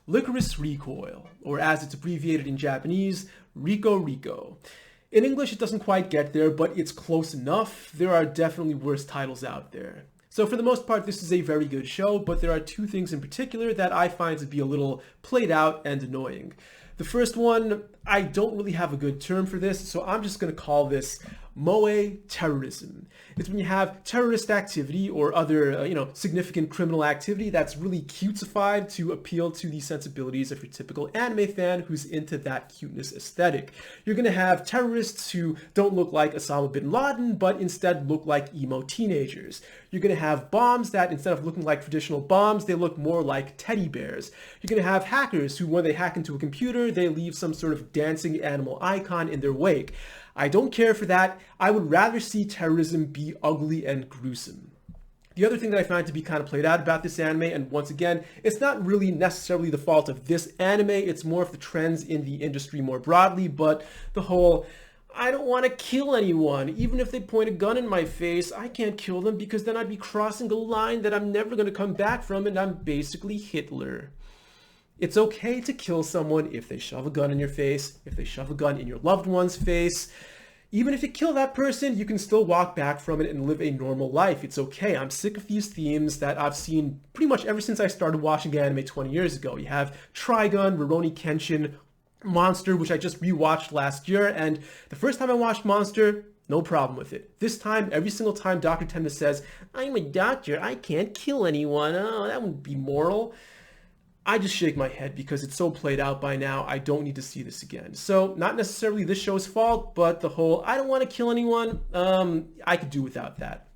Lycoris Recoil, or as it's abbreviated in Japanese, Rico Rico. In English, it doesn't quite get there, but it's close enough. There are definitely worse titles out there. So for the most part, this is a very good show, but there are two things in particular that I find to be a little played out and annoying. The first one, I don't really have a good term for this, so I'm just going to call this moe terrorism. It's when you have terrorist activity or other, significant criminal activity that's really cutesified to appeal to the sensibilities of your typical anime fan who's into that cuteness aesthetic. You're going to have terrorists who don't look like Osama bin Laden, but instead look like emo teenagers. You're going to have bombs that, instead of looking like traditional bombs, they look more like teddy bears. You're going to have hackers who, when they hack into a computer, they leave some sort of dancing animal icon in their wake. I don't care for that. I would rather see terrorism be ugly and gruesome. The other thing that I find to be kind of played out about this anime, and once again, it's not really necessarily the fault of this anime, it's more of the trends in the industry more broadly, but the whole, I don't want to kill anyone. Even if they point a gun in my face, I can't kill them because then I'd be crossing a line that I'm never going to come back from, and I'm basically Hitler. It's okay to kill someone if they shove a gun in your face, if they shove a gun in your loved one's face. Even if you kill that person, you can still walk back from it and live a normal life. It's okay. I'm sick of these themes that I've seen pretty much ever since I started watching anime 20 years ago. You have Trigun, Rurouni Kenshin, Monster, which I just rewatched last year, and the first time I watched Monster, no problem with it. This time, every single time Dr. Tenma says, "I'm a doctor, I can't kill anyone. Oh, that wouldn't be moral." I just shake my head because it's so played out by now, I don't need to see this again. So, not necessarily this show's fault, but the whole, I don't want to kill anyone, I could do without that.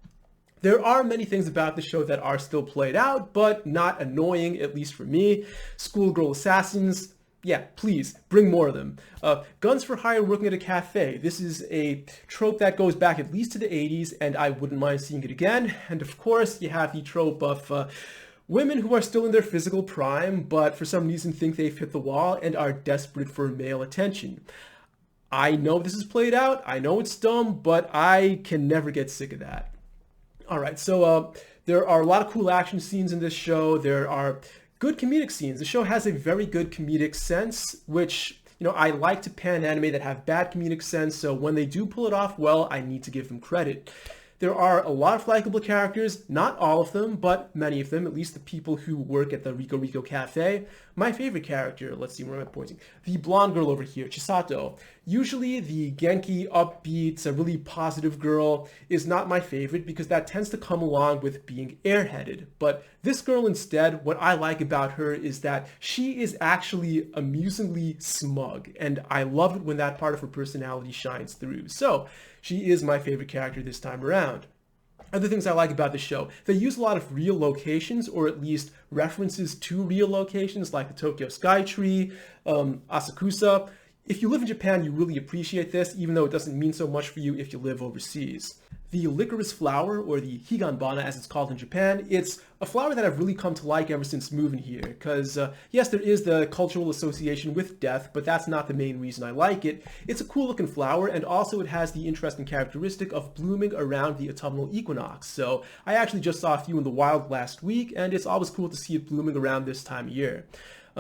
There are many things about the show that are still played out, but not annoying, at least for me. Schoolgirl assassins, yeah, please, bring more of them. Guns for hire working at a cafe. This is a trope that goes back at least to the 80s, and I wouldn't mind seeing it again. And of course, you have the trope of women who are still in their physical prime, but for some reason think they've hit the wall and are desperate for male attention. I know this is played out, I know it's dumb, but I can never get sick of that. Alright, so there are a lot of cool action scenes in this show, there are good comedic scenes. The show has a very good comedic sense, which, I like to pan anime that have bad comedic sense, so when they do pull it off well, I need to give them credit. There are a lot of likable characters, not all of them, but many of them, at least the people who work at the Rico Rico Cafe. My favorite character, let's see, where am I pointing? The blonde girl over here, Chisato. Usually the Genki, upbeat, a really positive girl is not my favorite because that tends to come along with being airheaded. But this girl instead, what I like about her is that she is actually amusingly smug, and I love it when that part of her personality shines through. So, she is my favorite character this time around. Other things I like about the show, they use a lot of real locations, or at least references to real locations like the Tokyo Skytree, Asakusa. If you live in Japan, you really appreciate this, even though it doesn't mean so much for you if you live overseas. The licorice flower, or the higanbana as it's called in Japan, it's a flower that I've really come to like ever since moving here, because yes, there is the cultural association with death, but that's not the main reason I like it. It's a cool looking flower, and also it has the interesting characteristic of blooming around the autumnal equinox. So I actually just saw a few in the wild last week, and it's always cool to see it blooming around this time of year.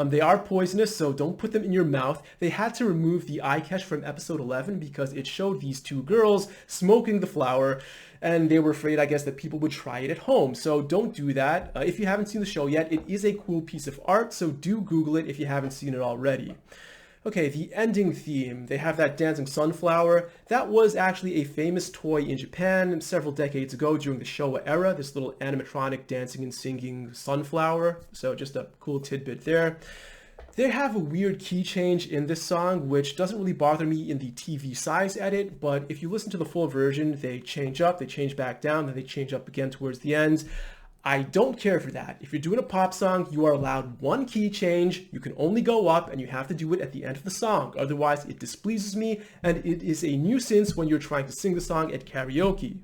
They are poisonous, so don't put them in your mouth. They had to remove the eye catch from episode 11 because it showed these two girls smoking the flower, and they were afraid, I guess, that people would try it at home. So don't do that. If you haven't seen the show yet, it is a cool piece of art, so do Google it if you haven't seen it already. Okay, the ending theme. They have that dancing sunflower. That was actually a famous toy in Japan several decades ago during the Showa era, this little animatronic dancing and singing sunflower. So just a cool tidbit there. They have a weird key change in this song, which doesn't really bother me in the TV size edit, but if you listen to the full version, they change up, they change back down, then they change up again towards the end. I don't care for that. If you're doing a pop song, you are allowed one key change. You can only go up, and you have to do it at the end of the song. Otherwise, it displeases me, and it is a nuisance when you're trying to sing the song at karaoke.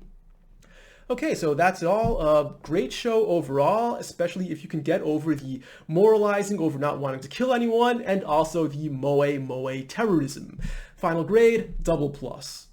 Okay, so that's all. A great show overall, especially if you can get over the moralizing over not wanting to kill anyone, and also the moe terrorism. Final grade, double plus.